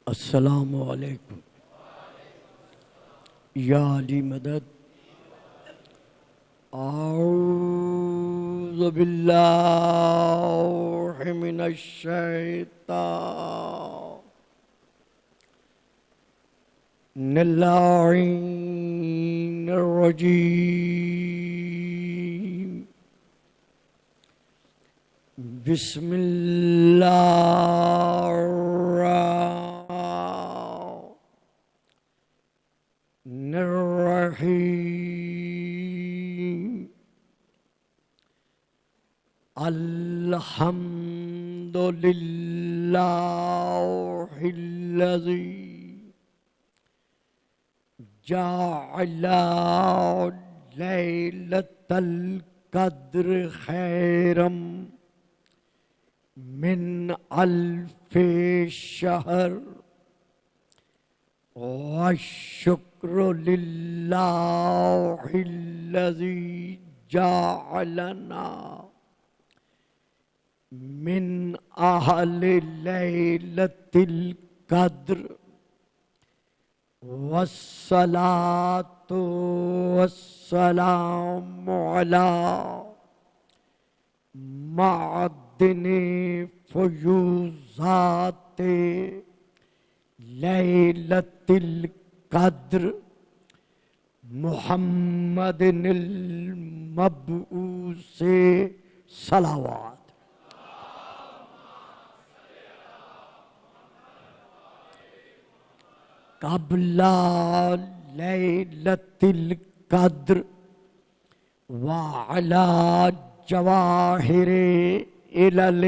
السلام علیکم یا علی مدد. اعوذ باللہ من الشیطان اللعین الرجیم. بسم اللہ الرحمن الرحیم. الحمد للہ الذی جعل لیلۃ القدر خیرا من الف شہر. والشکر للہ الذی جعلنا من اہل لیلۃ القدر. والصلاة والسلام علی معدن فیوزات لیلۃ القدر محمد المبعوث صلوات. قبل لیلۃ القدر وعلی جواہر علل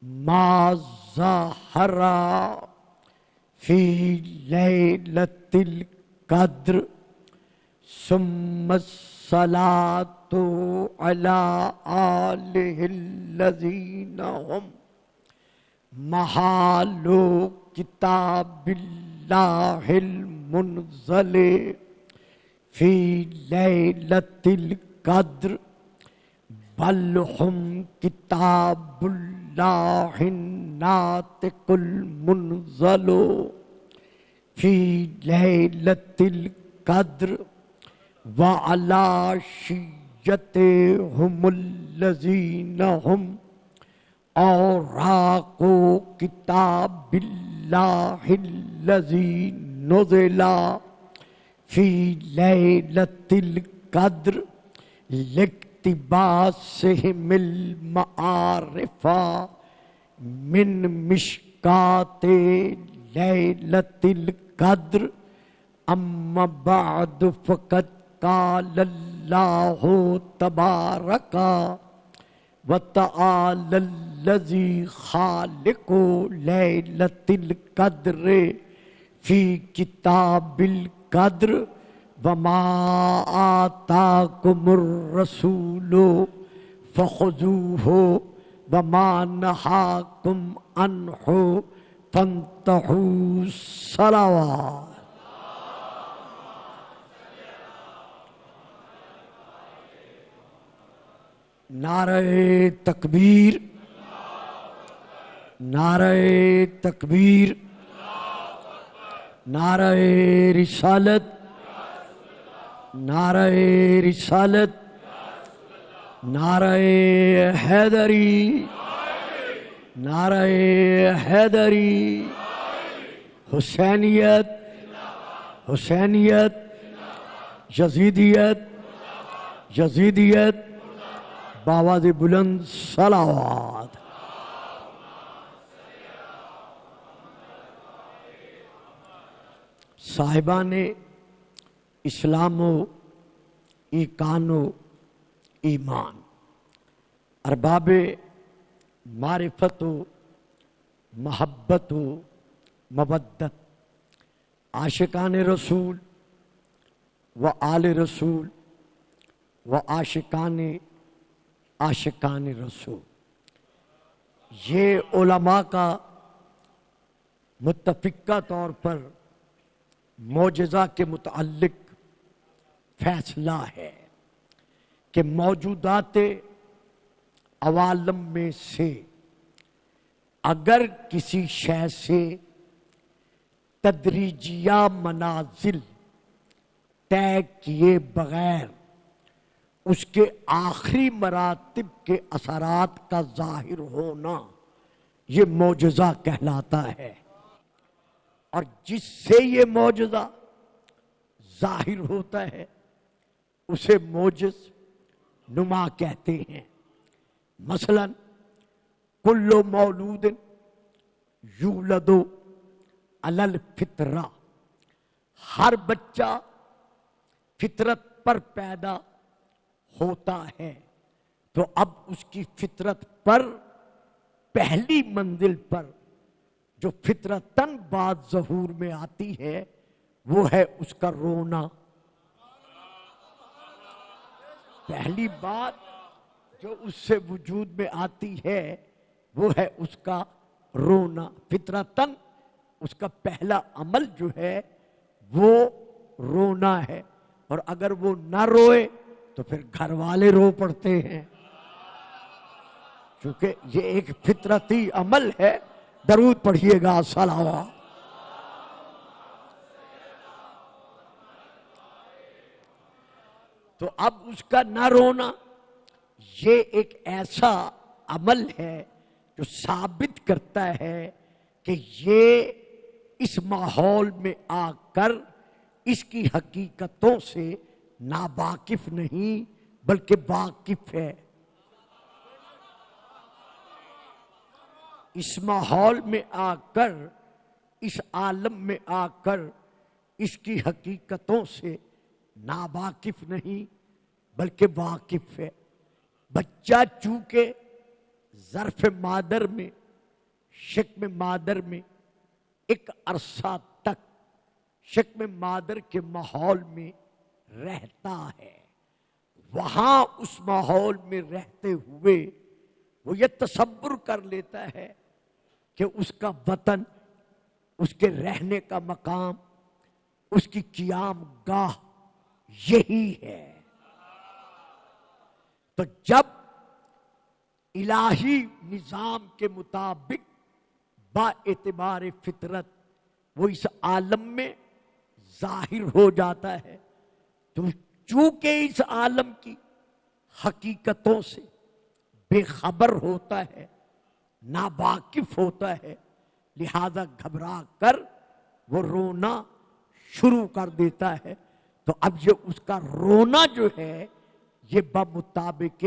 ما ظہر فی لیلۃ القدر. ثم الصلاة علی آلہ الذین هم محال کتاب اللہ المنزل فی لیلۃ القدر. بل ہم کتاب اللہ الناطق المنزل فی لیلۃ القدر. وعلی شیعتہم الذین ہم اوراق کتاب اللہ الذی نزل فی لیلۃ القدر لاقتباسہم المعارف من مشکات لیلۃ القدر. اما بعد فقد قال اللہ تبارک وتعالی الذی خالق لیلۃ القدر فی کتاب القدر. وما آتاکم الرسول فخذوہ وما نہاکم عنہ فانتہوا. صلوات. نعرہ تکبیر، نعرہ تکبیر، نعرہ رسالت، نعرہ رسالت، نعرہ حیدری، نعرہ حیدری. حسینیت، حسینیت، یزیدیت، یزیدیت. بآواز بلند صلوات. صاحبان اسلام و ایقان و ایمان، ارباب معرفت و محبت و مودت، عاشقان رسول و آل رسول و عاشقان رسول. یہ علماء کا متفقہ طور پر معجزہ کے متعلق فیصلہ ہے کہ موجودات عوالم میں سے اگر کسی شے سے تدریجیہ منازل طے کیے بغیر اس کے آخری مراتب کے اثرات کا ظاہر ہونا یہ معجزہ کہلاتا ہے، اور جس سے یہ معجزہ ظاہر ہوتا ہے اسے معجز نما کہتے ہیں۔ مثلا کل مولود یولد علی الفطرہ، ہر بچہ فطرت پر پیدا ہوتا ہے، تو اب اس کی فطرت پر پہلی منزل پر جو فطرتاً بات ظہور میں آتی ہے وہ ہے اس کا رونا۔ پہلی بات جو اس سے وجود میں آتی ہے وہ ہے اس کا رونا۔ فطرتاً اس کا پہلا عمل جو ہے وہ رونا ہے، اور اگر وہ نہ روئے تو پھر گھر والے رو پڑتے ہیں، کیونکہ یہ ایک فطرتی عمل ہے۔ درود پڑھیے گا صلوات۔ تو اب اس کا نہ رونا یہ ایک ایسا عمل ہے جو ثابت کرتا ہے کہ یہ اس ماحول میں آ کر اس کی حقیقتوں سے ناواقف نہیں بلکہ واقف ہے۔ اس ماحول میں آ کر، اس عالم میں آ کر اس کی حقیقتوں سے ناواقف نہیں بلکہ واقف ہے۔ بچہ چونکہ ظرف مادر میں، شکم مادر میں ایک عرصہ تک شکم مادر کے ماحول میں رہتا ہے، وہاں اس ماحول میں رہتے ہوئے وہ یہ تصور کر لیتا ہے کہ اس کا وطن، اس کے رہنے کا مقام، اس کی قیام گاہ یہی ہے۔ تو جب الہی نظام کے مطابق با اعتبار فطرت وہ اس عالم میں ظاہر ہو جاتا ہے، تو چونکہ اس عالم کی حقیقتوں سے بے خبر ہوتا ہے، ناواقف ہوتا ہے، لہذا گھبرا کر وہ رونا شروع کر دیتا ہے۔ تو اب یہ اس کا رونا جو ہے یہ بمطابق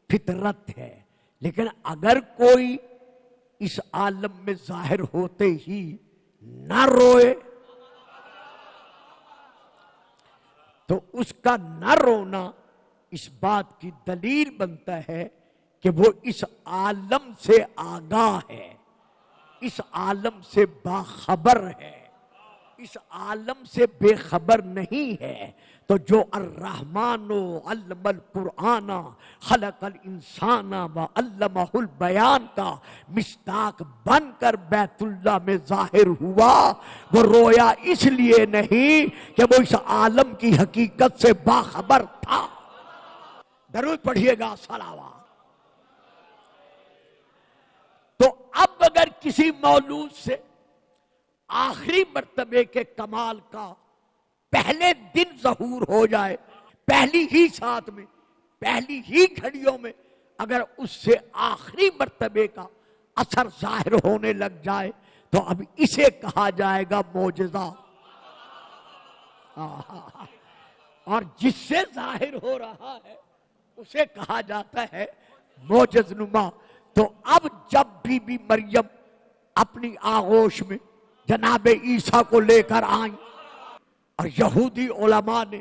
فطرت ہے۔ لیکن اگر کوئی اس عالم میں ظاہر ہوتے ہی نہ روئے تو اس کا نہ رونا اس بات کی دلیل بنتا ہے کہ وہ اس عالم سے آگاہ ہے، اس عالم سے باخبر ہے، اس عالم سے بے خبر نہیں ہے۔ تو جو الرحمن علم القرآن خلق الانسان وعلمہ البیان کا مصداق بن کر بیت اللہ میں ظاہر ہوا، وہ رویا اس لیے نہیں کہ وہ اس عالم کی حقیقت سے باخبر تھا۔ درود پڑھیے گا صلوات۔ تو اب اگر کسی مولود سے آخری مرتبے کے کمال کا پہلے دن ظہور ہو جائے، پہلی ہی ساتھ میں، پہلی ہی گھڑیوں میں اگر اس سے آخری مرتبے کا اثر ظاہر ہونے لگ جائے تو اب اسے کہا جائے گا معجزہ۔ اور جس سے ظاہر ہو رہا ہے اسے کہا جاتا ہے معجز نما۔ تو اب جب بی بی مریم اپنی آغوش میں جناب عیسیٰ کو لے کر آئیں اور یہودی علماء نے،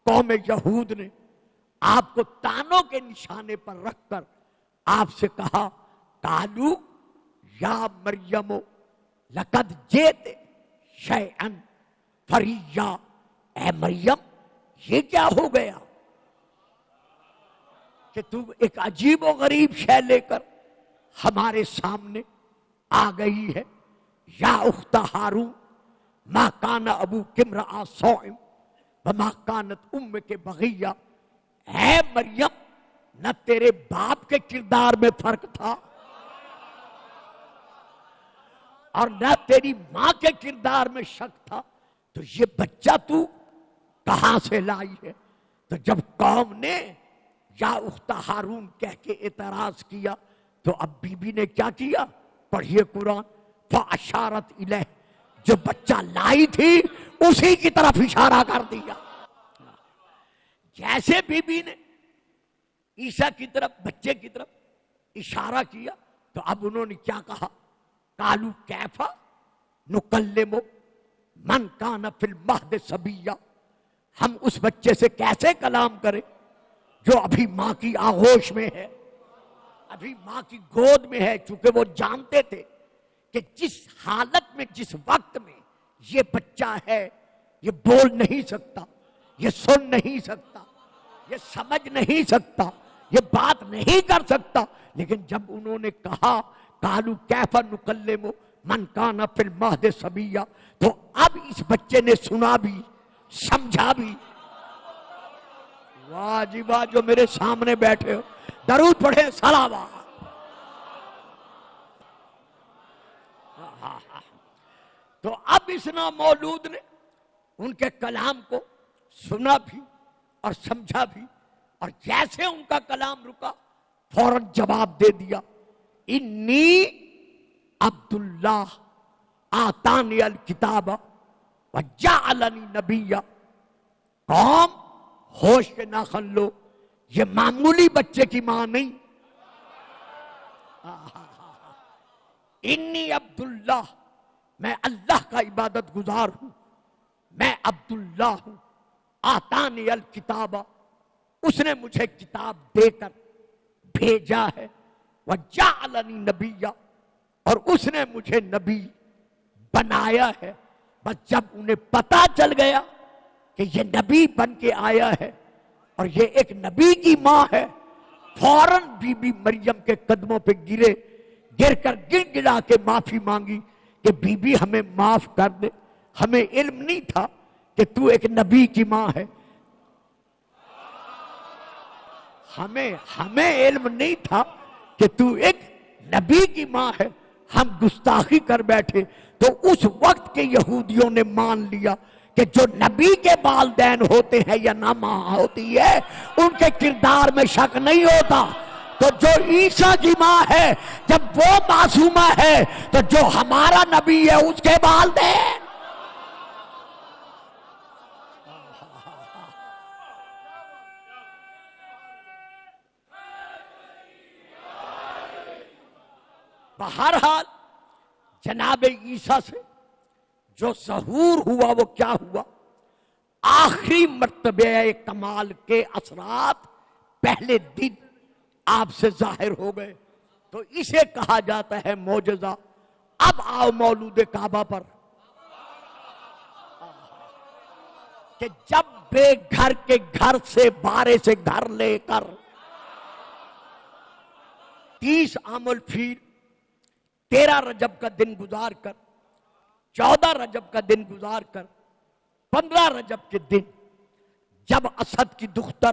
قوم یہود نے آپ کو تانوں کے نشانے پر رکھ کر آپ سے کہا، قالو یا مریم لقد جئت شیئا فریا، اے مریم یہ کیا ہو گیا کہ تم ایک عجیب و غریب شے لے کر ہمارے سامنے آ گئی ہے۔ یا اخت ہارون ما کان ابوک امرأ سوء وما کانت امک بغیہ، اے مریم نہ تیرے باپ کے کردار میں فرق تھا اور نہ تیری ماں کے کردار میں شک تھا، تو یہ بچہ تو کہاں سے لائی ہے؟ تو جب قوم نے یا اخت ہارون کہہ کے اعتراض کیا تو اب بی بی نے کیا کیا؟ پڑھیے قرآن، فَأَشَارَتْ إِلَيْهِ، جو بچہ لائی تھی اسی کی طرف اشارہ کر دیا۔ جیسے بی بی نے عیسیٰ کی طرف، بچے کی طرف اشارہ کیا تو اب انہوں نے کیا کہا؟ قالوا کیف نکلم من کان فی المہد صبیا، ہم اس بچے سے کیسے کلام کریں جو ابھی ماں کی آغوش میں ہے، ابھی ماں کی گود میں ہے۔ چونکہ وہ جانتے تھے کہ جس حالت میں، جس وقت میں یہ بچہ ہے، یہ بول نہیں سکتا، یہ سن نہیں سکتا، یہ سمجھ نہیں سکتا، یہ بات نہیں کر سکتا۔ لیکن جب انہوں نے کہا قالوا کیف نکلم من کان فی المہد صبیا، تو اب اس بچے نے سنا بھی، سمجھا بھی۔ واہ جی واہ، جو میرے سامنے بیٹھے ہو درود پڑھے، صلوات۔ تو اب اس نامولود نے ان کے کلام کو سنا بھی اور سمجھا بھی، اور جیسے ان کا کلام رکا فوراً جواب دے دیا، انی عبداللہ آتانی الکتاب وجعلنی نبیا۔ قوم ہوش کے ناخن لو، یہ معمولی بچے کی ماں نہیں۔ انی عبداللہ، میں اللہ کا عبادت گزار ہوں، میں عبداللہ ہوں۔ آتانی الکتاب، اس نے مجھے کتاب دے کر بھیجا ہے، وجعلنی نبیا، اور اس نے مجھے نبی بنایا ہے۔ بس جب انہیں پتا چل گیا کہ یہ نبی بن کے آیا ہے اور یہ ایک نبی کی ماں ہے، فوراً بی بی مریم کے قدموں پہ گرے، گر کر گر گڑا کے معافی مانگی کہ بی بی ہمیں معاف کر دے، ہمیں علم نہیں تھا کہ تو ایک نبی کی ماں ہے، ہمیں علم نہیں تھا کہ تو ایک نبی کی ماں ہے، ہم گستاخی کر بیٹھے۔ تو اس وقت کے یہودیوں نے مان لیا کہ جو نبی کے والدین ہوتے ہیں یا نہ ماں ہوتی ہے، ان کے کردار میں شک نہیں ہوتا۔ تو جو عیسیٰ کی ماں ہے، جب وہ معصومہ ہے، تو جو ہمارا نبی ہے اس کے والدین۔ بہرحال جناب عیسیٰ سے جو ظہور ہوا وہ کیا ہوا؟ آخری مرتبہ کمال کے اثرات پہلے دن آپ سے ظاہر ہو گئے، تو اسے کہا جاتا ہے معجزہ۔ اب آؤ مولود کعبہ پر، کہ جب بے گھر کے گھر سے، بارے سے گھر لے کر 30 عام الفیل 13 رجب کا دن گزار کر، 14 رجب کا دن گزار کر، 15 رجب کے دن جب اسد کی دختر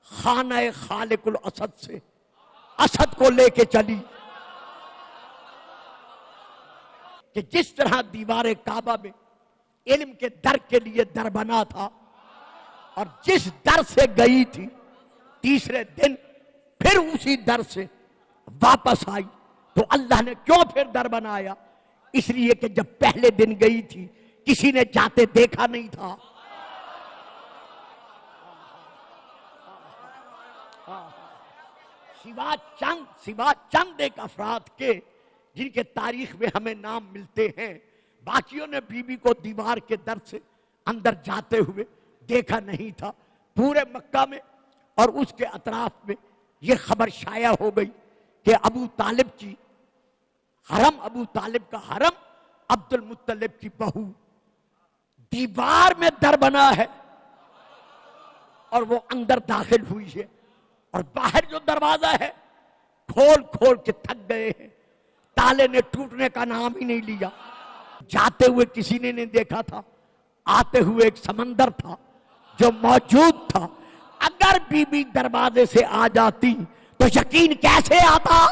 خانہ خالق الاسد سے اسد کو لے کے چلی، کہ جس طرح دیوار کعبہ میں علم کے در کے لیے در بنا تھا، اور جس در سے گئی تھی تیسرے دن پھر اسی در سے واپس آئی، تو اللہ نے کیوں پھر در بنایا؟ اس لیے کہ جب پہلے دن گئی تھی کسی نے جاتے دیکھا نہیں تھا۔ سوا چند ایک افراد کے جن کے تاریخ میں ہمیں نام ملتے ہیں، باقیوں نے بی بی کو دیوار کے در سے اندر جاتے ہوئے دیکھا نہیں تھا۔ پورے مکہ میں اور اس کے اطراف میں یہ خبر شائع ہو گئی کہ ابو طالب کی حرم، ابو طالب کا حرم، عبد المطلب کی بہو دیوار میں در بنا ہے اور وہ اندر داخل ہوئی ہے، اور باہر جو دروازہ ہے کھول کھول کے تھک گئے ہیں، تالے نے ٹوٹنے کا نام ہی نہیں لیا۔ جاتے ہوئے کسی نے نہیں دیکھا تھا، آتے ہوئے ایک سمندر تھا جو موجود تھا۔ اگر بی بی دروازے سے آ جاتی تو یقین کیسے آتا؟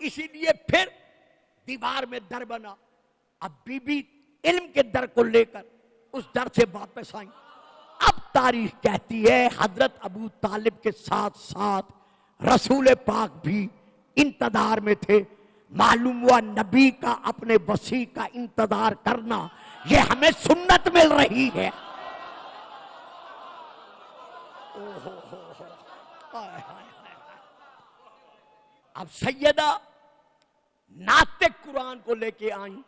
اسی لیے پھر دیوار میں در بنا. اب بی بی علم کے در کو لے کر اس در سے واپس آئیں. اب تاریخ کہتی ہے حضرت ابو طالب کے ساتھ ساتھ رسول پاک بھی انتظار میں تھے. معلوم ہوا نبی کا اپنے وصی کا انتظار کرنا یہ ہمیں سنت مل رہی ہے. اب سیدہ ناطق قرآن کو لے کے آئیں.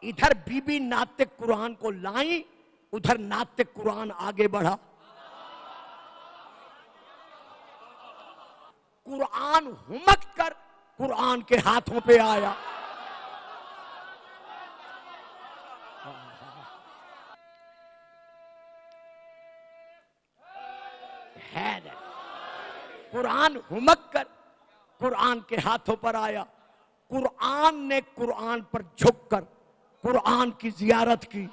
ادھر بی بی ناطق قرآن کو لائیں, ادھر ناطق قرآن آگے بڑھا. قرآن ہمک کر قرآن کے ہاتھوں پہ آیا. قرآن ہمک کر قرآن کے ہاتھوں پر آیا. قرآن نے قرآن پر جھک کر قرآن کی زیارت کی.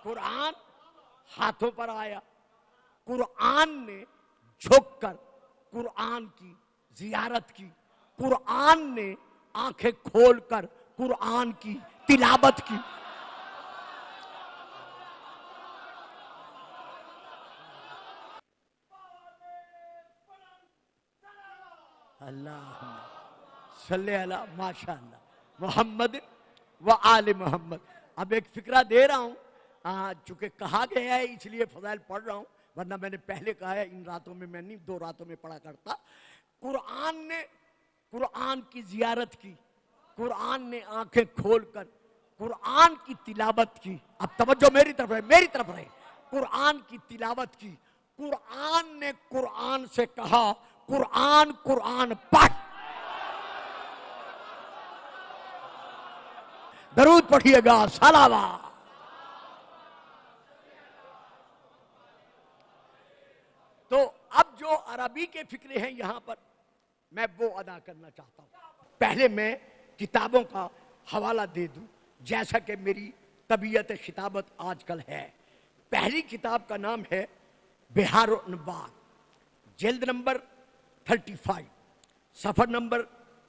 قرآن ہاتھوں پر آیا, قرآن نے جھک کر قرآن کی زیارت کی. قرآن نے آنکھیں کھول کر قرآن کی تلاوت کی. اللہ صلی اللہ ماشاء اللہ محمد و آل محمد. اب ایک فقرہ دے رہا ہوں, چونکہ کہا گیا ہے اس لیے فضائل پڑھ رہا ہوں, ورنہ میں نے پہلے کہا ہے ان راتوں میں میں نہیں 2 راتوں میں پڑھا کرتا. قرآن نے قرآن کی زیارت کی, قرآن نے آنکھیں کھول کر قرآن کی تلاوت کی. اب توجہ میری طرف ہے, میری طرف رہے. قرآن کی تلاوت کی. قرآن نے قرآن سے کہا قرآن قرآن پڑھ. درود پڑھیے گا صلوات. تو اب جو عربی کے فقرے ہیں یہاں پر میں وہ ادا کرنا چاہتا ہوں. پہلے میں کتابوں کا حوالہ دے دوں جیسا کہ میری طبیعت خطابت آج کل ہے. پہلی کتاب کا نام ہے بہار الانوار, جلد نمبر 35, صفحہ نمبر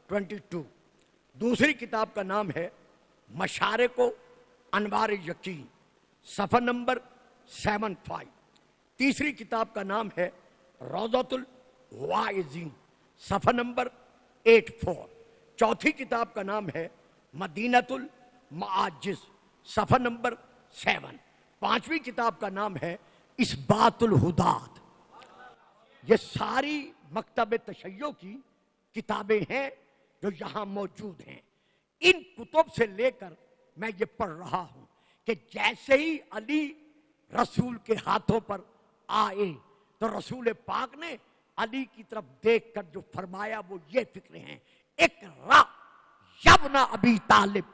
22. دوسری کتاب کا نام ہے مشارق و انوار یقین, صفحہ نمبر 75. تیسری کتاب کا نام ہے روضۃ الواعظین, صفحہ نمبر 84. چوتھی کتاب کا نام ہے مدینۃ المعاجز, صفحہ نمبر 7. پانچویں کتاب کا نام ہے اثبات الہدات. یہ ساری مکتب تشیع کی کتابیں ہیں جو یہاں موجود ہیں. ان کتب سے لے کر میں یہ پڑھ رہا ہوں کہ جیسے ہی علی رسول کے ہاتھوں پر آئے تو رسول پاک نے علی کی طرف دیکھ کر جو فرمایا وہ یہ فکرے ہیں, اقرا یا ابن ابی طالب.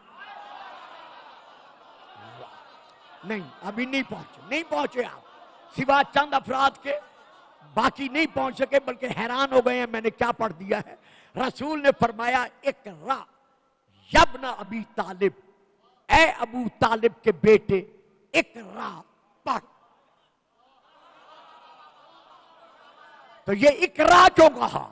نہیں ابھی نہیں پہنچے آپ, سوا چند افراد کے باقی نہیں پہنچ سکے, بلکہ حیران ہو گئے ہیں میں نے کیا پڑھ دیا ہے. رسول نے فرمایا اقرا یا ابن ابی طالب, اے ابو طالب کے بیٹے اقرا پڑھ. تو یہ اقرا کیوں کہا؟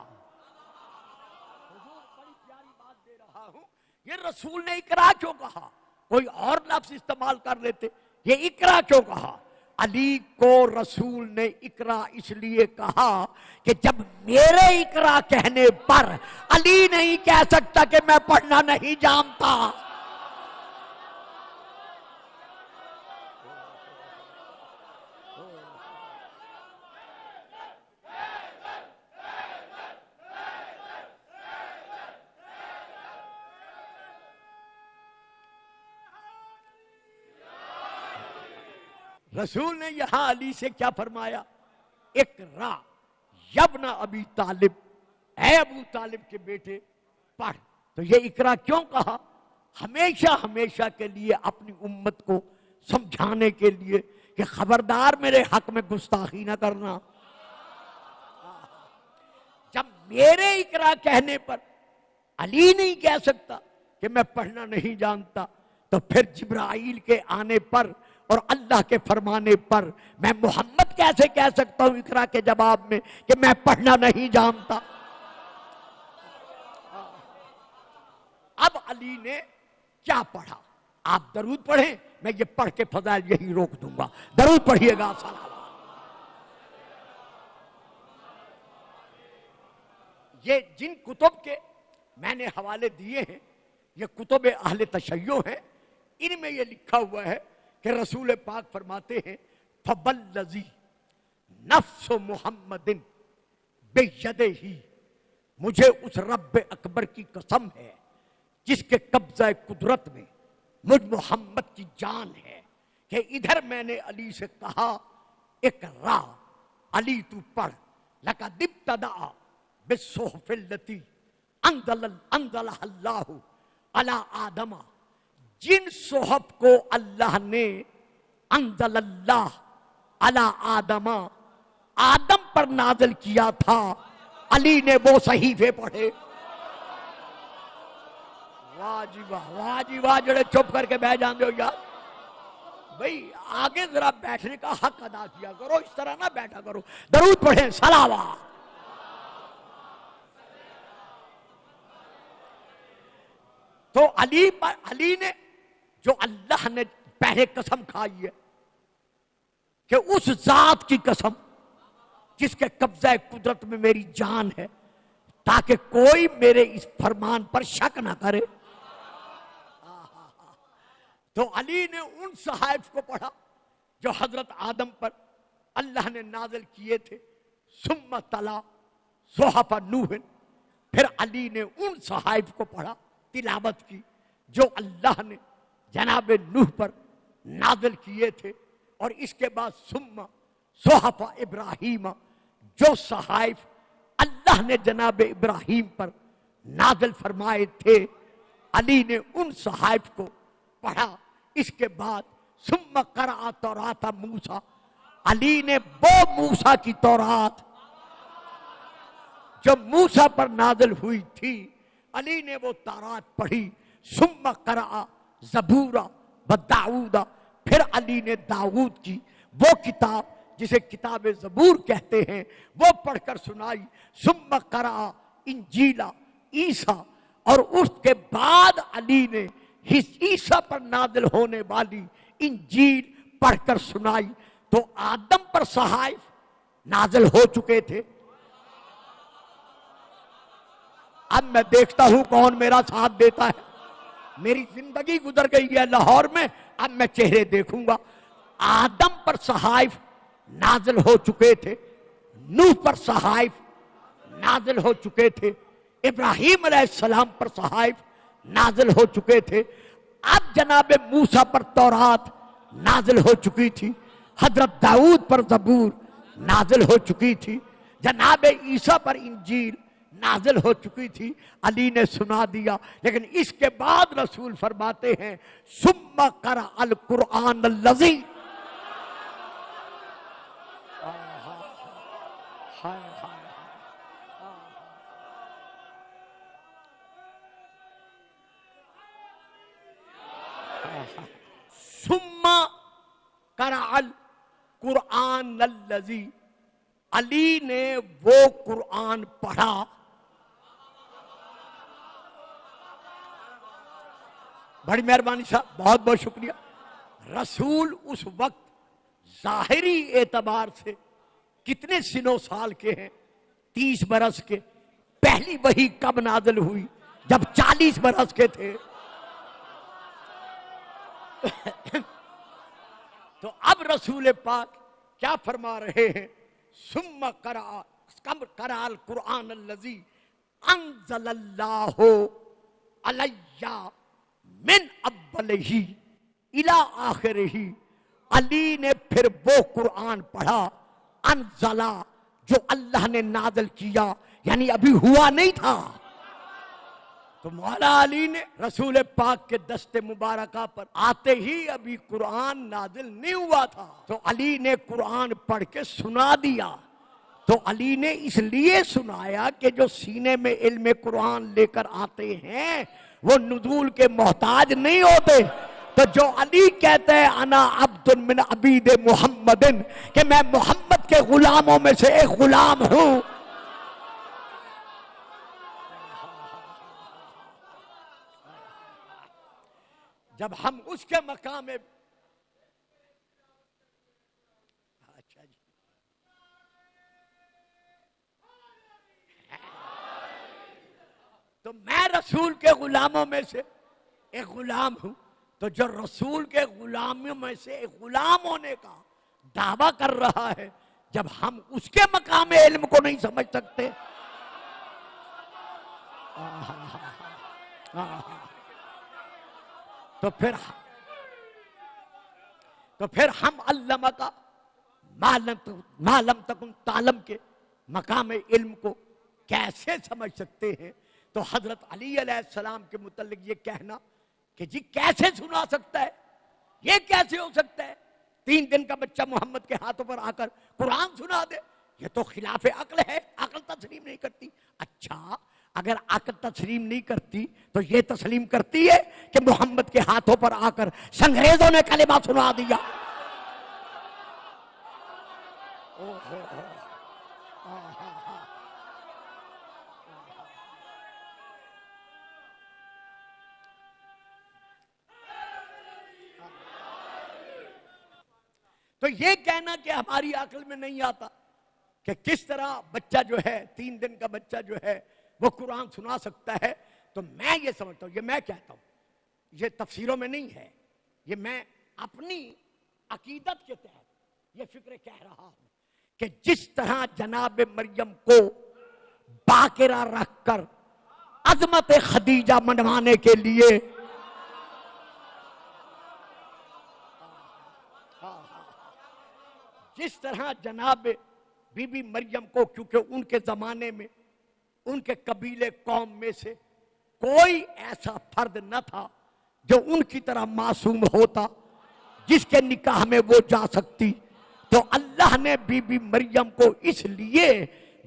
بڑی پیاری بات دے رہا ہوں, یہ رسول نے اقرا کیوں کہا؟ کوئی اور لفظ استعمال کر لیتے. یہ اقرا کیوں کہا؟ علی کو رسول نے اقرا اس لیے کہا کہ جب میرے اقرا کہنے پر علی نہیں کہہ سکتا کہ میں پڑھنا نہیں جانتا. رسول نے یہاں علی سے کیا فرمایا؟ اقرا یا ابن ابی طالب, اے ابو طالب کے بیٹے پڑھ. تو یہ اقرا کیوں کہا؟ ہمیشہ ہمیشہ کے لیے اپنی امت کو سمجھانے کے لیے کہ خبردار میرے حق میں گستاخی نہ کرنا. جب میرے اقرا کہنے پر علی نہیں کہہ سکتا کہ میں پڑھنا نہیں جانتا, تو پھر جبرائیل کے آنے پر اور اللہ کے فرمانے پر میں محمد کیسے کہہ سکتا ہوں اقرا کے جواب میں کہ میں پڑھنا نہیں جانتا؟ اب علی نے کیا پڑھا؟ آپ درود پڑھیں، میں یہ پڑھ کے فضائل یہی روک دوں گا. درود پڑھیے گا. یہ جن کتب کے میں نے حوالے دیے ہیں یہ کتب اہل تشیع ہیں. ان میں یہ لکھا ہوا ہے کہ رسول پاک فرماتے ہیں فبالذی نفس محمد بیدہ، مجھے اس رب اکبر کی قسم ہے جس کے قبضہ قدرت میں مجھ محمد کی جان ہے، کہ ادھر میں نے علی سے کہا اقرا، علی تو پڑھ، لقد ابتدأ بالصحف التي انزلها اللہ علی آدم، جن صحف کو اللہ نے انزل اللہ علی آدم، آدم پر نازل کیا تھا، علی نے وہ صحیفے پڑھے. واہ جی واہ، واہ جی واہ. جڑے چپ کر کے بیٹھ جاندے ہو یار بھئی آگے ذرا بیٹھنے کا حق ادا کیا کرو، اس طرح نہ بیٹھا کرو. درود پڑھیں. صلوات. تو علی نے جو اللہ نے پہلے قسم کھائی ہے کہ اس ذات کی قسم جس کے قبضہ قدرت میں میری جان ہے، تاکہ کوئی میرے اس فرمان پر شک نہ کرے. تو علی نے ان صحائف کو پڑھا جو حضرت آدم پر اللہ نے نازل کیے تھے. ثم تلا صحف نوح، پھر علی نے ان صحائف کو پڑھا، تلاوت کی، جو اللہ نے جناب نوح پر نازل کیے تھے. اور اس کے بعد ثم صحف ابراہیم، جو صحائف اللہ نے جناب ابراہیم پر نازل فرمائے تھے، علی نے ان صحائف کو پڑھا. اس کے بعد ثم قرأ توراۃ موسیٰ، علی نے وہ موسیٰ کی تورات جو موسیٰ پر نازل ہوئی تھی، علی نے وہ تورات پڑھی. ثم قرأ زبور و داؤد، پھر علی نے داؤد کی وہ کتاب جسے کتاب زبور کہتے ہیں وہ پڑھ کر سنائی. ثم قرأ انجیل عیسیٰ، اور اس کے بعد علی نے عیسیٰ پر نازل ہونے والی انجیل پڑھ کر سنائی. تو آدم پر صحائف نازل ہو چکے تھے. اب میں دیکھتا ہوں کون میرا ساتھ دیتا ہے. میری زندگی گزر گئی ہے لاہور میں، اب میں چہرے دیکھوں گا. آدم پر صحائف نازل ہو چکے تھے، نوح پر صحائف نازل ہو چکے تھے، ابراہیم علیہ السلام پر صحائف نازل ہو چکے تھے. اب جناب موسیٰ پر تورات نازل ہو چکی تھی، حضرت داؤد پر زبور نازل ہو چکی تھی، جناب عیسیٰ پر انجیل نازل ہو چکی تھی. علی نے سنا دیا. لیکن اس کے بعد رسول فرماتے ہیں ثم قرأ القرآن الذی، ثم قرأ القرآن الذی، علی نے وہ قرآن پڑھا. بڑی مہربانی صاحب، بہت بہت شکریہ. رسول اس وقت ظاہری اعتبار سے کتنے سنو سال کے ہیں؟ 30 برس کے. پہلی وحی کب نازل ہوئی؟ جب 40 برس کے تھے. تو اب رسول پاک کیا فرما رہے ہیں؟ ثم قرأ القرآن الذی انزل اللہ علی من اولہ الی آخرہ. علی نے پھر وہ قرآن پڑھا انزلہ، جو اللہ نے نازل کیا، یعنی ابھی ہوا نہیں تھا. تو مولا علی نے رسول پاک کے دست مبارکہ پر آتے ہی ابھی قرآن نازل نہیں ہوا تھا، تو علی نے قرآن پڑھ کے سنا دیا. تو علی نے اس لیے سنایا کہ جو سینے میں علم قرآن لے کر آتے ہیں وہ نزول کے محتاج نہیں ہوتے. تو جو علی کہتے ہیں انا عبد من عبید محمد، کہ میں محمد کے غلاموں میں سے ایک غلام ہوں، جب ہم اس کے مقام میں اچھا جی تو میں رسول کے غلاموں میں سے ایک غلام ہوں، تو جو رسول کے غلاموں میں سے ایک غلام ہونے کا دعویٰ کر رہا ہے، جب ہم اس کے مقام علم کو نہیں سمجھ سکتے، تو پھر ہم علمہ کا معلم تکن تعلم کے مقام علم کو کیسے سمجھ سکتے ہیں؟ تو حضرت علی علیہ السلام کے متعلق یہ کہنا کہ جی کیسے سنا سکتا ہے، یہ کیسے ہو سکتا ہے 3 دن کا بچہ محمد کے ہاتھوں پر آ کر قرآن سنا دے، یہ تو خلاف عقل ہے، عقل تسلیم نہیں کرتی۔ اچھا اگر عقل تسلیم نہیں کرتی تو یہ تسلیم کرتی ہے کہ محمد کے ہاتھوں پر آ کر سنگریزوں نے کلمہ سنا دیا؟ تو یہ کہنا کہ ہماری عقل میں نہیں آتا کہ کس طرح بچہ جو ہے 3 دن کا بچہ جو ہے وہ قرآن سنا سکتا ہے، تو میں یہ سمجھتا ہوں، یہ میں کہتا ہوں، یہ تفسیروں میں نہیں ہے، یہ میں اپنی عقیدت کے تحت یہ فکر کہہ رہا ہوں کہ جس طرح جناب مریم کو باقرہ رکھ کر عظمت خدیجہ منوانے کے لیے جس طرح جناب بی بی مریم کو، کیونکہ ان کے زمانے میں ان کے قبیلے قوم میں سے کوئی ایسا فرد نہ تھا جو ان کی طرح معصوم ہوتا جس کے نکاح میں وہ جا سکتی، تو اللہ نے بی بی مریم کو اس لیے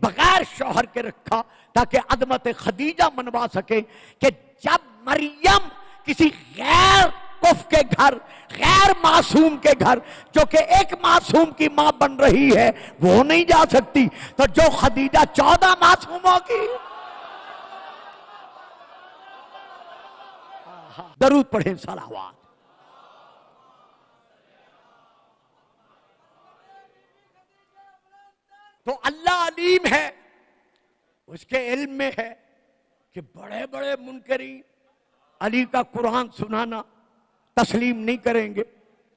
بغیر شوہر کے رکھا تاکہ عظمت خدیجہ منوا سکے کہ جب مریم کسی غیر کف کے گھر، غیر معصوم کے گھر، جو کہ ایک معصوم کی ماں بن رہی ہے، وہ نہیں جا سکتی، تو جو خدیجہ 14 معصوموں کی، درود پڑھیں صلوات۔ تو اللہ علیم ہے، اس کے علم میں ہے کہ بڑے بڑے منکرین علی کا قرآن سنانا تسلیم نہیں کریں گے،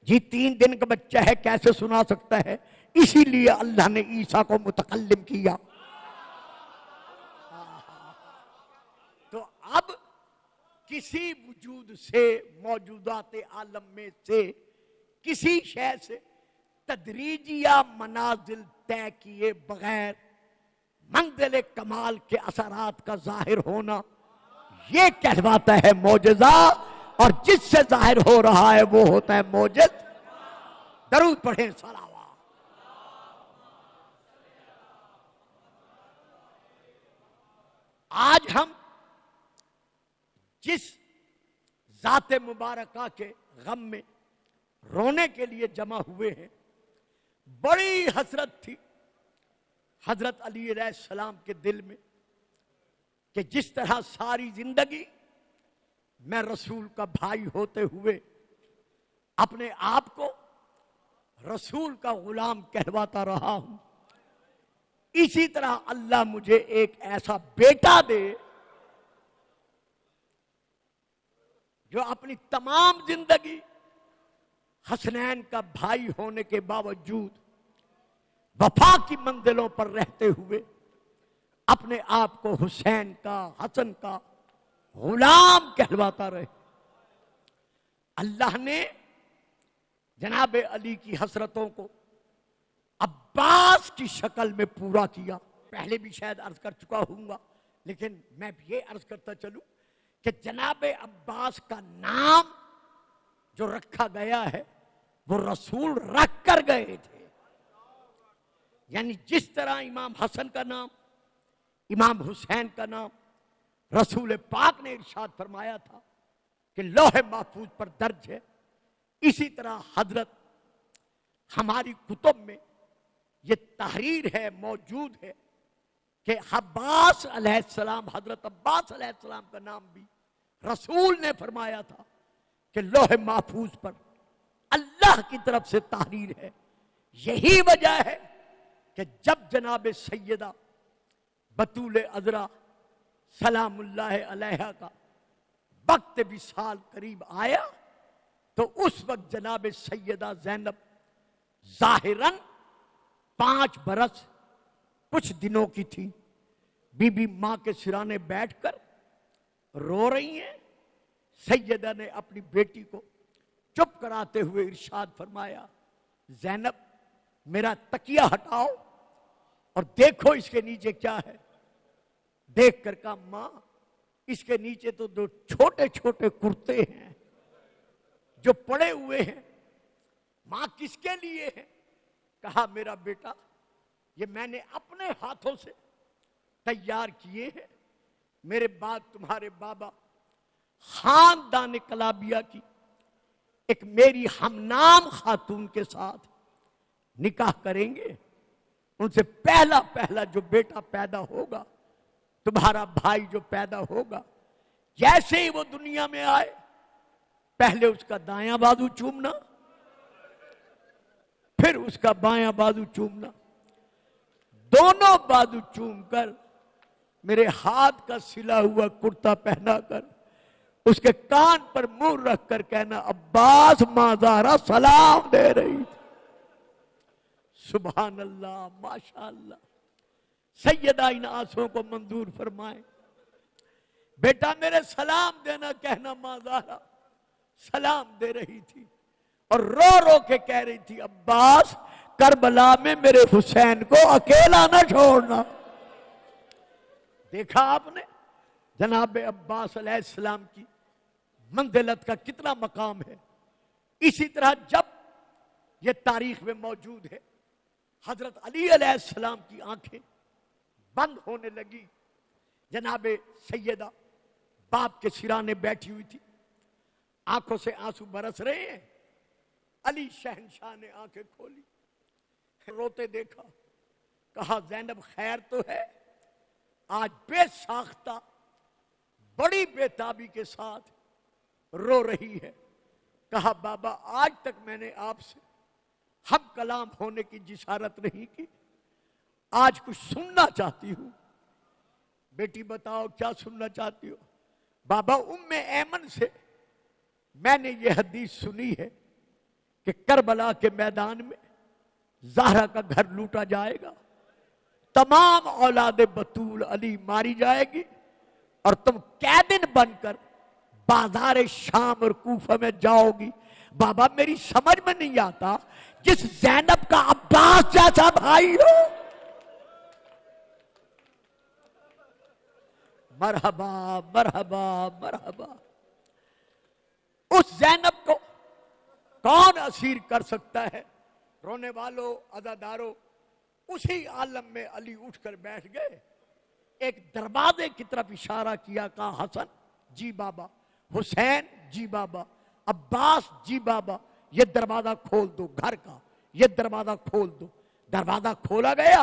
جی 3 دن کا بچہ ہے کیسے سنا سکتا ہے؟ اسی لیے اللہ نے عیسیٰ کو متکلم کیا۔ تو اب کسی وجود سے، موجودات عالم میں سے کسی شے سے تدریجیہ منازل طے کیے بغیر منزل کمال کے اثرات کا ظاہر ہونا، یہ کہلواتا ہے معجزہ، اور جس سے ظاہر ہو رہا ہے وہ ہوتا ہے معجز۔ درود پڑھیں صلوات۔ آج ہم جس ذات مبارکہ کے غم میں رونے کے لیے جمع ہوئے ہیں، بڑی حسرت تھی حضرت علی علیہ السلام کے دل میں کہ جس طرح ساری زندگی میں رسول کا بھائی ہوتے ہوئے اپنے آپ کو رسول کا غلام کہلواتا رہا ہوں، اسی طرح اللہ مجھے ایک ایسا بیٹا دے جو اپنی تمام زندگی حسنین کا بھائی ہونے کے باوجود وفا کی منزلوں پر رہتے ہوئے اپنے آپ کو حسین کا، حسن کا غلام کہلواتا رہے۔ اللہ نے جناب علی کی حسرتوں کو عباس کی شکل میں پورا کیا۔ پہلے بھی شاید عرض کر چکا ہوں گا، لیکن میں یہ عرض کرتا چلوں کہ جناب عباس کا نام جو رکھا گیا ہے وہ رسول رکھ کر گئے تھے، یعنی جس طرح امام حسن کا نام، امام حسین کا نام رسول پاک نے ارشاد فرمایا تھا کہ لوح محفوظ پر درج ہے اسی طرح حضرت ہماری کتب میں یہ تحریر ہے، موجود ہے کہ عباس علیہ السلام، حضرت عباس علیہ السلام کا نام بھی رسول نے فرمایا تھا کہ لوح محفوظ پر اللہ کی طرف سے تحریر ہے۔ یہی وجہ ہے کہ جب جناب سیدہ بطول عذرا سلام اللہ علیہا کا وقت وصال قریب آیا تو اس وقت جناب سیدہ زینب ظاہراً 5 برس کچھ دنوں کی تھی، بی بی ماں کے سرانے بیٹھ کر رو رہی ہیں۔ سیدہ نے اپنی بیٹی کو چپ کراتے ہوئے ارشاد فرمایا، زینب میرا تکیہ ہٹاؤ اور دیکھو اس کے نیچے کیا ہے۔ دیکھ کر کہا، ماں اس کے نیچے تو 2 چھوٹے چھوٹے کرتے ہیں جو پڑے ہوئے ہیں، ماں کس کے لیے ہے؟ کہا، میرا بیٹا یہ میں نے اپنے ہاتھوں سے تیار کیے ہیں، میرے بعد تمہارے بابا خاندان کلابیہ کی ایک میری ہم نام خاتون کے ساتھ نکاح کریں گے، ان سے پہلا جو بیٹا پیدا ہوگا، تمہارا بھائی جو پیدا ہوگا، جیسے ہی وہ دنیا میں آئے پہلے اس کا دایاں بازو چومنا، پھر اس کا بایاں بازو چومنا، دونوں بازو چوم کر میرے ہاتھ کا سلا ہوا کرتا پہنا کر اس کے کان پر منہ رکھ کر کہنا، عباس ماں زہرا سلام دے رہی تھی۔ سبحان اللہ، ماشاء اللہ، سیدہ ان آنسوں کو منظور فرمائے۔ بیٹا میرے سلام دینا کہنا، ماں زہرا سلام دے رہی تھی اور رو رو کے کہہ رہی تھی، عباس کربلا میں میرے حسین کو اکیلا نہ چھوڑنا۔ دیکھا آپ نے جناب عباس علیہ السلام کی منزلت کا کتنا مقام ہے۔ اسی طرح جب یہ تاریخ میں موجود ہے، حضرت علی علیہ السلام کی آنکھیں بند ہونے لگی، جناب سیدہ باپ کے سرانے بیٹھی ہوئی تھی، آنکھوں سے آنسو برس رہے ہیں، علی شہنشاہ نے آنکھیں کھولی، روتے دیکھا، کہا، زینب خیر تو ہے؟ آج بے ساختہ بڑی بےتابی کے ساتھ رو رہی ہے۔ کہا، بابا آج تک میں نے آپ سے ہم کلام ہونے کی جسارت نہیں کی، آج کچھ سننا چاہتی ہوں۔ بیٹی بتاؤ کیا سننا چاہتی ہو؟ بابا ام ایمن سے میں نے یہ حدیث سنی ہے کہ کربلا کے میدان میں زہرا کا گھر لوٹا جائے گا، تمام اولاد بطول علی ماری جائے گی اور تم قیدن بن کر بازار شام اور کوفہ میں جاؤ گی۔ بابا میری سمجھ میں نہیں آتا، جس زینب کا عباس جیسا بھائی ہو، مرحبا مرحبا مرحبا، اس زینب کو کون اسیر کر سکتا ہے؟ رونے والوں، عزاداروں، اسی عالم میں علی اٹھ کر بیٹھ گئے، ایک دروازے کی طرف اشارہ کیا، کہا، حسن جی بابا، حسین جی بابا، عباس جی بابا، یہ دروازہ کھول دو گھر کا، یہ دروازہ کھول دو۔ دروازہ کھولا گیا،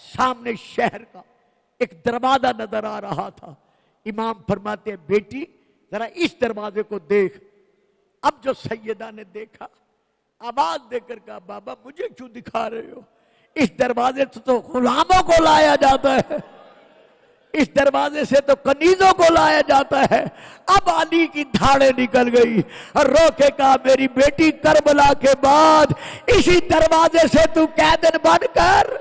سامنے شہر کا ایک دروازہ نظر آ رہا تھا۔ امام فرماتے ہیں، بیٹی ذرا اس دروازے کو دیکھ۔ اب جو سیدہ نے دیکھا، آواز دے کر کہا، بابا مجھے کیوں دکھا رہے ہو؟ اس دروازے سے تو غلاموں کو لایا جاتا ہے، اس دروازے سے تو کنیزوں کو لایا جاتا ہے۔ اب علی کی دھاڑیں نکل گئی اور رو کے کہا، میری بیٹی کربلا کے بعد اسی دروازے سے تو قیدن بن کر۔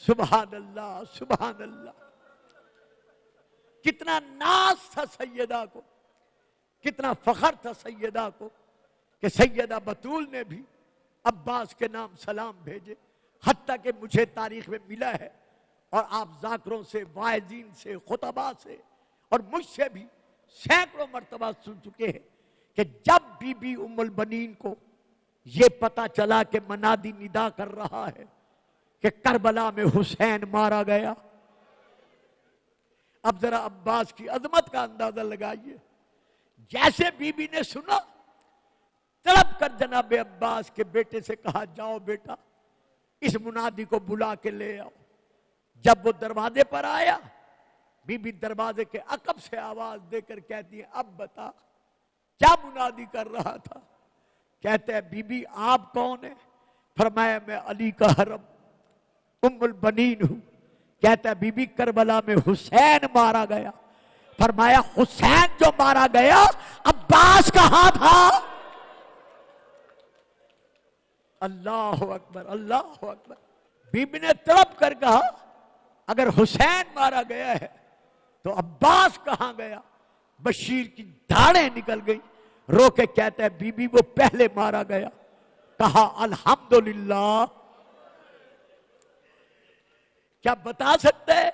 سبحان اللہ سبحان اللہ، کتنا ناز تھا سیدہ کو، کتنا فخر تھا سیدہ کو کہ سیدہ بطول نے بھی عباس کے نام سلام بھیجے۔ حتیٰ کہ مجھے تاریخ میں ملا ہے اور آپ ذاکروں سے، واعظین سے، خطباء سے اور مجھ سے بھی سینکڑوں مرتبہ سن چکے ہیں کہ جب بی بی ام البنین کو یہ پتا چلا کہ منادی ندا کر رہا ہے کہ کربلا میں حسین مارا گیا، اب ذرا عباس کی عظمت کا اندازہ لگائیے۔ جیسے بی بی نے سنا تڑپ کر جناب عباس کے بیٹے سے کہا جاؤ بیٹا اس منادی کو بلا کے لے آؤ. جب وہ دروازے پر آیا بی بی دروازے کے عقب سے آواز دے کر کہتی ہے اب بتا کیا منادی کر رہا تھا؟ کہتے ہیں بی بی آپ کون ہیں؟ فرمایا میں علی کا حرم ام البنین ہوں. کہتا ہے بی بی کربلا میں حسین مارا گیا. فرمایا حسین جو مارا گیا عباس کہاں تھا؟ اللہ اکبر اللہ اکبر. بی بی نے تڑپ کر کہا اگر حسین مارا گیا ہے تو عباس کہاں گیا؟ بشیر کی دھاڑیں نکل گئی. رو کے کہتا ہے بی بی وہ پہلے مارا گیا. کہا الحمدللہ. کیا بتا سکتے ہیں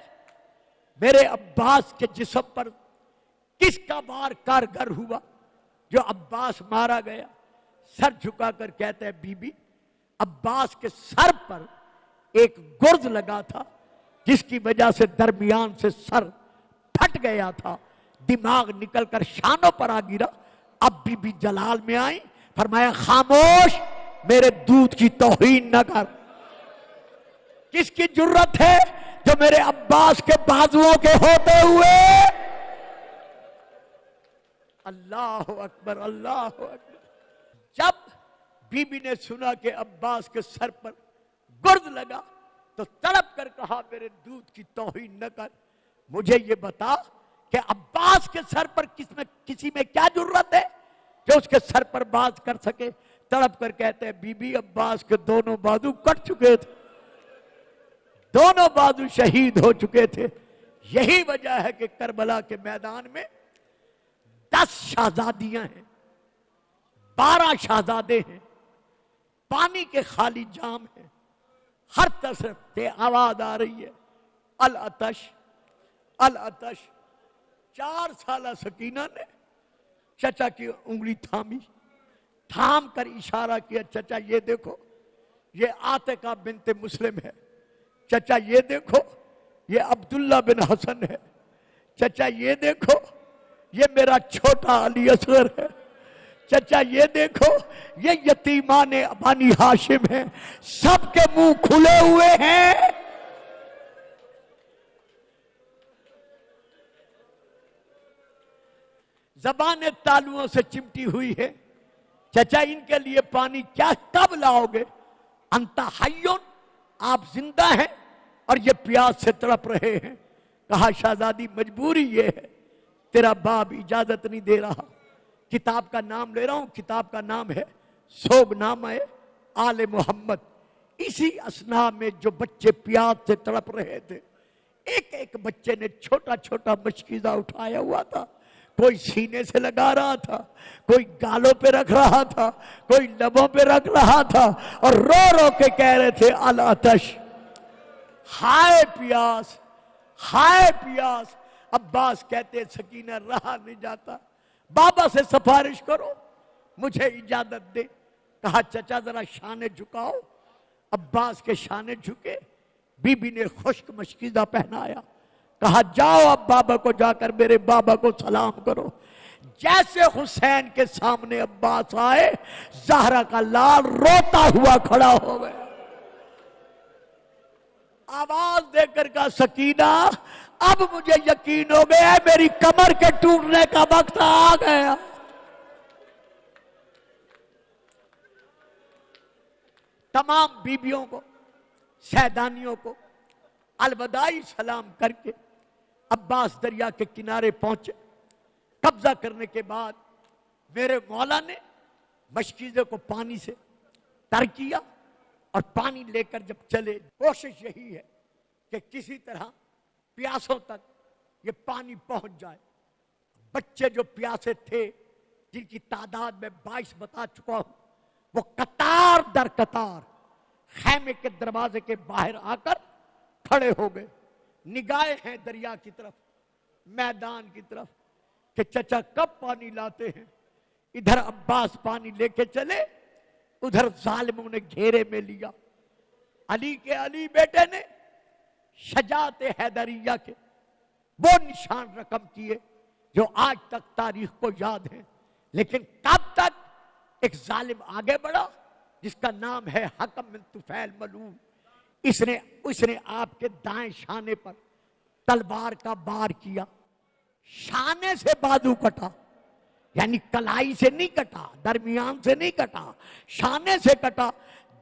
میرے عباس کے جسم پر کس کا وار کارگر ہوا جو عباس مارا گیا؟ سر جھکا کر کہتا ہے بی بی عباس کے سر پر ایک گرز لگا تھا جس کی وجہ سے درمیان سے سر پھٹ گیا تھا, دماغ نکل کر شانوں پر آ گرا. اب بی بی جلال میں آئی. فرمایا خاموش میرے دودھ کی توہین نہ کر. کس کی جرت ہے جو میرے عباس کے بازوؤں کے ہوتے ہوئے؟ اللہ اکبر اللہ اکبر. جب بی بی نے سنا کہ عباس کے سر پر گرد لگا تو تڑپ کر کہا میرے دودھ کی توہین نہ کر. مجھے یہ بتا کہ عباس کے سر پر کسی میں کیا جرت ہے جو اس کے سر پر باز کر سکے؟ تڑپ کر کہتے ہیں بی بی عباس کے دونوں بازو کٹ چکے تھے, دونوں بازو شہید ہو چکے تھے. یہی وجہ ہے کہ کربلا کے میدان میں 10 شہزادیاں ہیں, 12 شہزادے ہیں, پانی کے خالی جام ہیں. ہر طرف سے آواز آ رہی ہے العطش العطش. 4 سالہ سکینہ نے چچا کی انگلی تھامی, تھام کر اشارہ کیا چچا یہ دیکھو یہ عاتقہ بنت مسلم ہے. چچا یہ دیکھو یہ عبداللہ بن حسن ہے. چچا یہ دیکھو یہ میرا چھوٹا علی اصغر ہے. چچا یہ دیکھو یہ یتیمان بنی ہاشم ہیں. سب کے منہ کھلے ہوئے ہیں. زبانیں تالوؤں سے چمٹی ہوئی ہے. چچا ان کے لیے پانی کیا کب لاؤ گے؟ انت حیون آپ زندہ ہیں اور یہ پیاس سے تڑپ رہے ہیں. کہا شہزادی مجبوری یہ ہے, تیرا باپ اجازت نہیں دے رہا. کتاب کا نام لے رہا ہوں, کتاب کا نام ہے سوگ نامہ آل محمد. اسی اثناء میں جو بچے پیاس سے تڑپ رہے تھے ایک ایک بچے نے چھوٹا چھوٹا مشکیزہ اٹھایا ہوا تھا. کوئی سینے سے لگا رہا تھا, کوئی گالوں پہ رکھ رہا تھا, کوئی لبوں پہ رکھ رہا تھا اور رو رو کے کہہ رہے تھے العطش ہائے پیاس ہائے پیاس. عباس کہتے سکینہ رہا نہیں جاتا, بابا سے سفارش کرو مجھے اجازت دے. کہا چچا ذرا شانے جھکاؤ. عباس کے شانے جھکے. بی بی نے خشک مشکیزہ پہنایا. کہا جاؤ اب بابا کو جا کر میرے بابا کو سلام کرو. جیسے حسین کے سامنے عباس آئے زہرا کا لال روتا ہوا کھڑا ہو گیا. آواز دے کر کہا سکینہ اب مجھے یقین ہو گیا میری کمر کے ٹوٹنے کا وقت آ گیا. تمام بیبیوں کو سیدانیوں کو الوداعی سلام کر کے عباس دریا کے کنارے پہنچے. قبضہ کرنے کے بعد میرے مولا نے مشکیزے کو پانی سے تر کیا اور پانی لے کر جب چلے کوشش یہی ہے کہ کسی طرح پیاسوں تک یہ پانی پہنچ جائے. بچے جو پیاسے تھے جن کی تعداد میں 22 بتا چکا ہوں وہ قطار در قطار خیمے کے دروازے کے باہر آ کر کھڑے ہو گئے. نگاہیں ہیں دریا کی طرف, میدان کی طرف کہ چچا کب پانی لاتے ہیں. ادھر عباس پانی لے کے چلے, ادھر ظالموں نے گھیرے میں لیا. علی کے علی بیٹے نے شجاعت حیدریہ کے وہ نشان رقم کیے جو آج تک تاریخ کو یاد ہیں. لیکن کب تک؟ ایک ظالم آگے بڑھا جس کا نام ہے حکم بن طفیل ملعون. اس نے آپ کے دائیں شانے پر تلوار کا بار کیا. شانے سے بازو کٹا، یعنی کلائی سے نہیں کٹا، درمیان سے نہیں کٹا، شانے سے کٹا.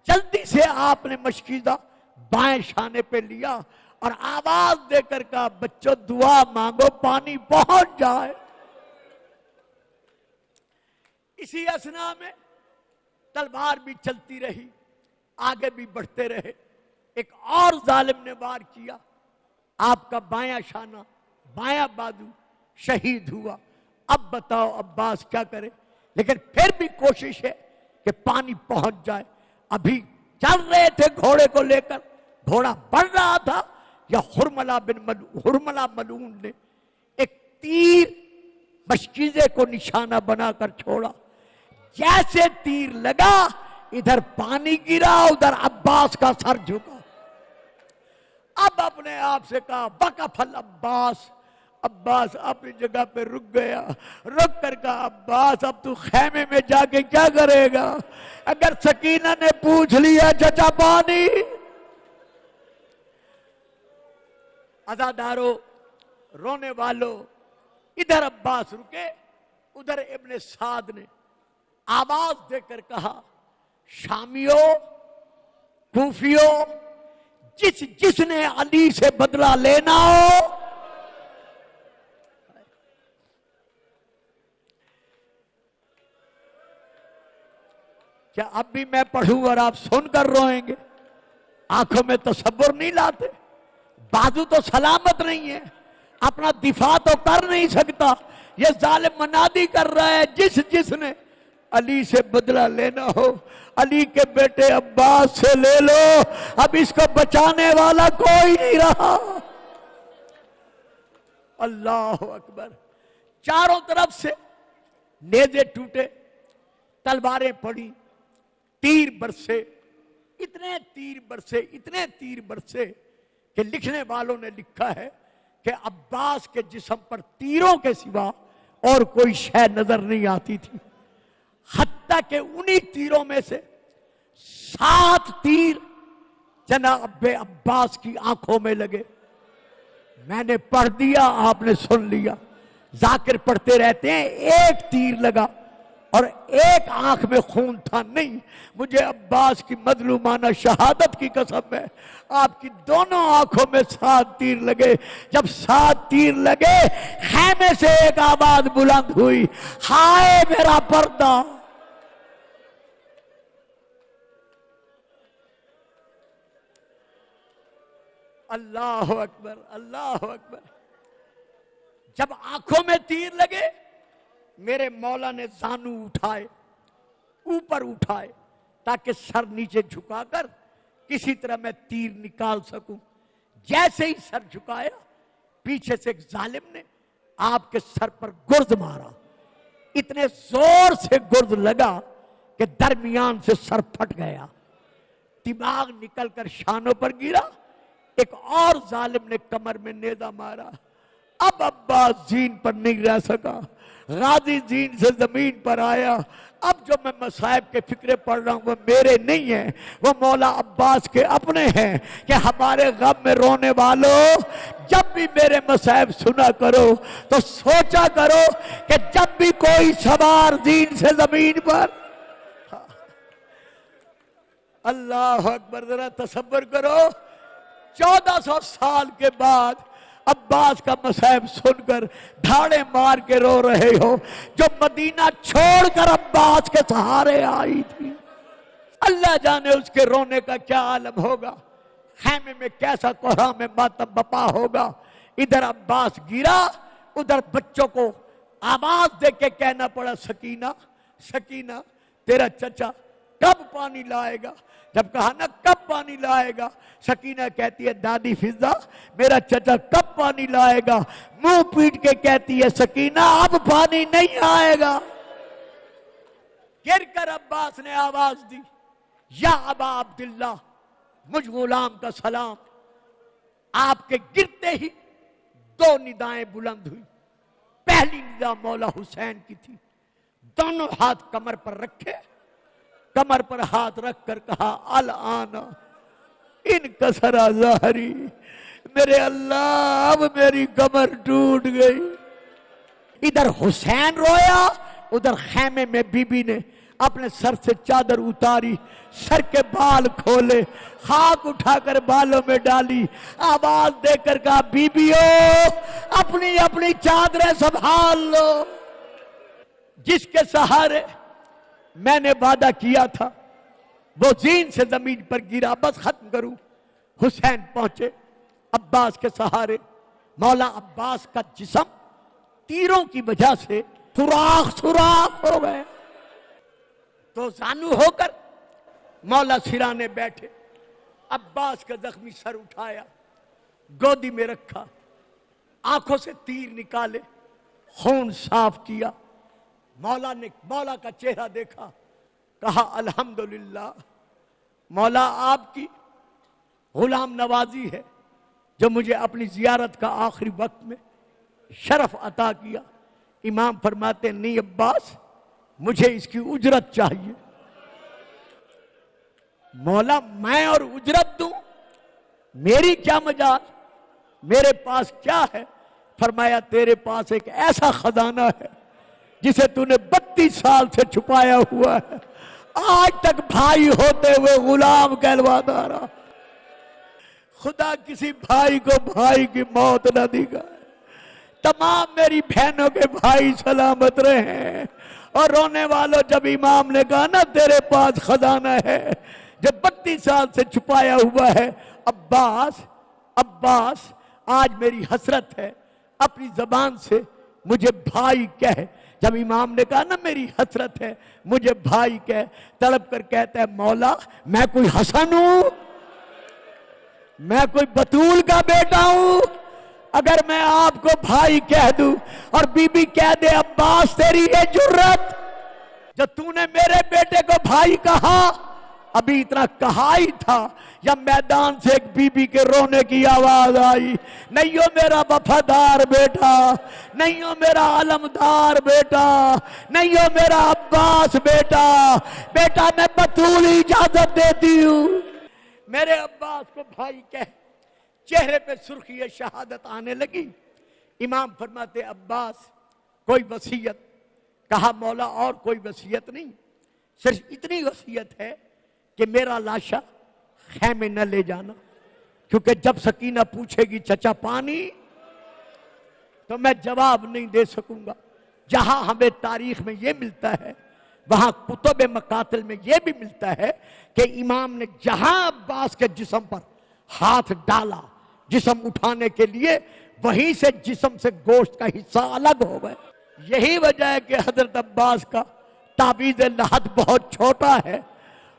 جلدی سے آپ نے مشکیزہ بائیں شانے پہ لیا اور آواز دے کر کہا بچوں دعا مانگو پانی پہنچ جائے. اسی اثنا میں تلوار بھی چلتی رہی، آگے بھی بڑھتے رہے. ایک اور ظالم نے وار کیا، آپ کا بایاں شانہ، بایاں بازو شہید ہوا. اب بتاؤ عباس کیا کرے؟ لیکن پھر بھی کوشش ہے کہ پانی پہنچ جائے. ابھی چل رہے تھے گھوڑے کو لے کر، گھوڑا بڑھ رہا تھا یا ہرملہ ملعون نے ایک تیر مشکیزے کو نشانہ بنا کر چھوڑا. جیسے تیر لگا ادھر پانی گرا، ادھر عباس کا سر جھکا. اب اپنے آپ سے کہا وقف العباس. عباس اپنی جگہ پہ رک گیا. رک کر کہا عباس اب تو خیمے میں جا کے کیا کرے گا؟ اگر سکینہ نے پوچھ لیا چچا پانی. عزادارو، رونے والو، ادھر عباس رکے، ادھر ابن سعد نے آواز دے کر کہا شامیوں، کوفیوں، جس نے علی سے بدلہ لینا ہو کیا اب بھی میں پڑھوں اور آپ سن کر روئیں گے؟ آنکھوں میں تصور نہیں لاتے؟ بازو تو سلامت نہیں ہے، اپنا دفاع تو کر نہیں سکتا. یہ ظالم منادی کر رہا ہے جس نے علی سے بدلہ لینا ہو علی کے بیٹے عباس سے لے لو، اب اس کو بچانے والا کوئی نہیں رہا. اللہ اکبر. چاروں طرف سے نیزے ٹوٹے، تلواریں پڑی، تیر برسے، اتنے تیر برسے کہ لکھنے والوں نے لکھا ہے کہ عباس کے جسم پر تیروں کے سوا اور کوئی شے نظر نہیں آتی تھی. حتیٰ کہ انہی تیروں میں سے 7 تیر جناب عباس کی آنکھوں میں لگے. میں نے پڑھ دیا، آپ نے سن لیا. ذاکر پڑھتے رہتے ہیں ایک تیر لگا اور ایک آنکھ میں خون تھا. نہیں، مجھے عباس کی مظلومانہ شہادت کی قسم ہے، آپ کی دونوں آنکھوں میں 7 تیر لگے. جب 7 تیر لگے خیمے سے ایک آواز بلند ہوئی، ہائے میرا پردہ. اللہ اکبر، اللہ اکبر. جب آنکھوں میں تیر لگے میرے مولا نے زانو اٹھائے، اوپر اٹھائے تاکہ سر نیچے جھکا کر کسی طرح میں تیر نکال سکوں. جیسے ہی سر جھکایا پیچھے سے ایک ظالم نے آپ کے سر پر گرد مارا. اتنے زور سے گرد لگا کہ درمیان سے سر پھٹ گیا، دماغ نکل کر شانوں پر گرا. ایک اور ظالم نے کمر میں نیزہ مارا. اب عباس زین پر نہیں رہ سکا، غازی زین سے زمین پر آیا. اب جو میں مصائب کے فکرے پڑھ رہا ہوں وہ میرے نہیں ہیں، وہ مولا عباس کے اپنے ہیں کہ ہمارے غم میں رونے والوں جب بھی میرے مصائب سنا کرو تو سوچا کرو کہ جب بھی کوئی سوار زین سے زمین پر. اللہ اکبر. ذرا تصور کرو 1400 سال کے بعد عباس کا مصائب سن کر دھاڑے مار کے رو رہے ہو، جو مدینہ چھوڑ کر عباس کے سہارے آئی تھی. اللہ جانے اس کے رونے کا کیا عالم ہوگا، خیمے میں کیسا کوہرام ماتم بپا ہوگا. ادھر عباس گرا، ادھر بچوں کو آواز دے کے کہنا پڑا سکینہ سکینہ تیرا چچا کب پانی لائے گا. جب کہا نا کب پانی لائے گا، سکینہ کہتی ہے دادی فضہ میرا چچا کب پانی لائے گا. منہ پیٹ کے کہتی ہے سکینہ اب پانی نہیں آئے گا. گر کر عباس نے آواز دی یا ابا عبداللہ، مجھ غلام کا سلام. آپ کے گرتے ہی 2 ندائیں بلند ہوئی. پہلی ندا مولا حسین کی تھی. دونوں ہاتھ کمر پر رکھے, کمر پر ہاتھ رکھ کر کہا الآن انکسر ظہری, میرے اللہ اب میری کمر ٹوٹ گئی. ادھر حسین رویا, ادھر خیمے میں بی بی نے اپنے سر سے چادر اتاری, سر کے بال کھولے, خاک اٹھا کر بالوں میں ڈالی, آواز دے کر کہا بیبیو اپنی اپنی چادریں سنبھال لو. جس کے سہارے میں نے وعدہ کیا تھا وہ زین سے زمین پر گرا. بس ختم کروں. حسین پہنچے عباس کے سہارے. مولا عباس کا جسم تیروں کی وجہ سے سوراخ ہو گئے. تو زانو ہو کر مولا سرانے بیٹھے. عباس کا زخمی سر اٹھایا, گودی میں رکھا, آنکھوں سے تیر نکالے, خون صاف کیا. مولا نے مولا کا چہرہ دیکھا, کہا الحمدللہ مولا آپ کی غلام نوازی ہے جو مجھے اپنی زیارت کا آخری وقت میں شرف عطا کیا. امام فرماتے نہیں عباس مجھے اس کی اجرت چاہیے. مولا میں اور اجرت دوں, میری کیا مجال, میرے پاس کیا ہے؟ فرمایا تیرے پاس ایک ایسا خزانہ ہے جسے تو نے 32 سال سے چھپایا ہوا ہے, آج تک بھائی ہوتے ہوئے غلام کہلواتا رہا. خدا کسی بھائی کو بھائی کی موت نہ دی گا. تمام میری بہنوں کے بھائی سلامت رہے. اور رونے والوں, جب امام نے کہا نا تیرے پاس خزانہ ہے جو 32 سال سے چھپایا ہوا ہے, عباس آج میری حسرت ہے اپنی زبان سے مجھے بھائی کہہ. جب امام نے کہا نا میری حسرت ہے مجھے بھائی کہہ, تڑپ کر کہتا ہے مولا میں کوئی حسن ہوں, میں کوئی بطول کا بیٹا ہوں, اگر میں آپ کو بھائی کہہ دوں اور بی بی کہہ دے عباس تیری یہ جرت جو تو نے میرے بیٹے کو بھائی کہا, ابھی اتنا کہا ہی تھا یا میدان سے ایک بی بی کے رونے کی آواز آئی, نہیں ہو میرا وفادار بیٹا, نہیں ہو میرا علمدار بیٹا, نہیں ہو میرا عباس بیٹا, بیٹا میں بطول اجازت دیتی ہوں میرے عباس کو بھائی کہہ. چہرے پہ سرخی شہادت آنے لگی. امام فرماتے عباس کوئی وصیت؟ کہا مولا اور کوئی وصیت نہیں, صرف اتنی وصیت ہے کہ میرا لاشا خیمے نہ لے جانا, کیونکہ جب سکینہ پوچھے گی چچا پانی تو میں جواب نہیں دے سکوں گا. جہاں ہمیں تاریخ میں یہ ملتا ہے وہاں کتب مقاتل میں یہ بھی ملتا ہے کہ امام نے جہاں عباس کے جسم پر ہاتھ ڈالا جسم اٹھانے کے لیے, وہیں سے جسم سے گوشت کا حصہ الگ ہو گئے. یہی وجہ ہے کہ حضرت عباس کا تعویذ لحد بہت چھوٹا ہے.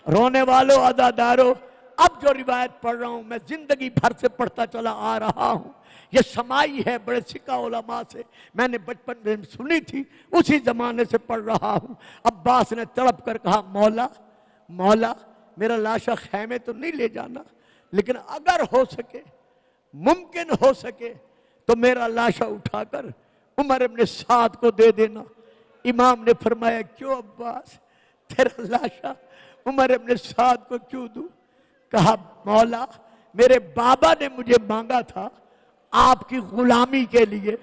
رونے والوں, عزاداروں, اب جو روایت پڑھ رہا ہوں میں زندگی بھر سے پڑھتا چلا آ رہا ہوں, یہ سمائی ہے بڑے سکہ علماء سے, میں نے بچپن میں سنی تھی, اسی زمانے سے پڑھ رہا ہوں. عباس نے تڑپ کر کہا مولا میرا لاشا خیمے تو نہیں لے جانا, لیکن اگر ہو سکے, ممکن ہو سکے تو میرا لاشا اٹھا کر عمر ابن سعد کو دے دینا. امام نے فرمایا کیوں عباس, تیرا لاشا عمر ابن سعد کو کیوں دوں؟ کہا مولا میرے بابا نے مجھے مانگا تھا آپ کی غلامی کے لیے,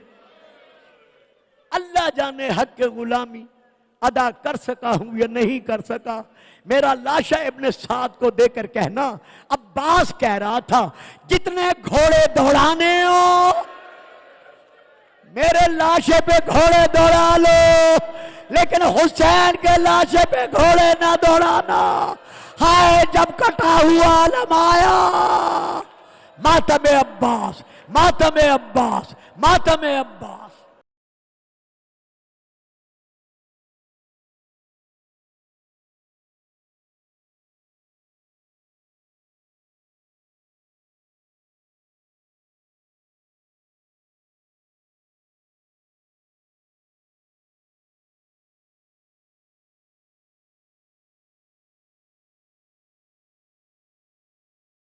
اللہ جانے حق کے غلامی ادا کر سکا ہوں یا نہیں کر سکا. میرا لاشا ابن سعد کو دے کر کہنا. عباس کہہ رہا تھا جتنے گھوڑے دوڑانے ہو میرے لاشے پہ گھوڑے دوڑا لو, لیکن حسین کے لاشے پہ گھوڑے نہ دوڑانا. ہائے جب کٹا ہوا علم آیا, ماتم عباس, ماتم عباس, ماتم عباس.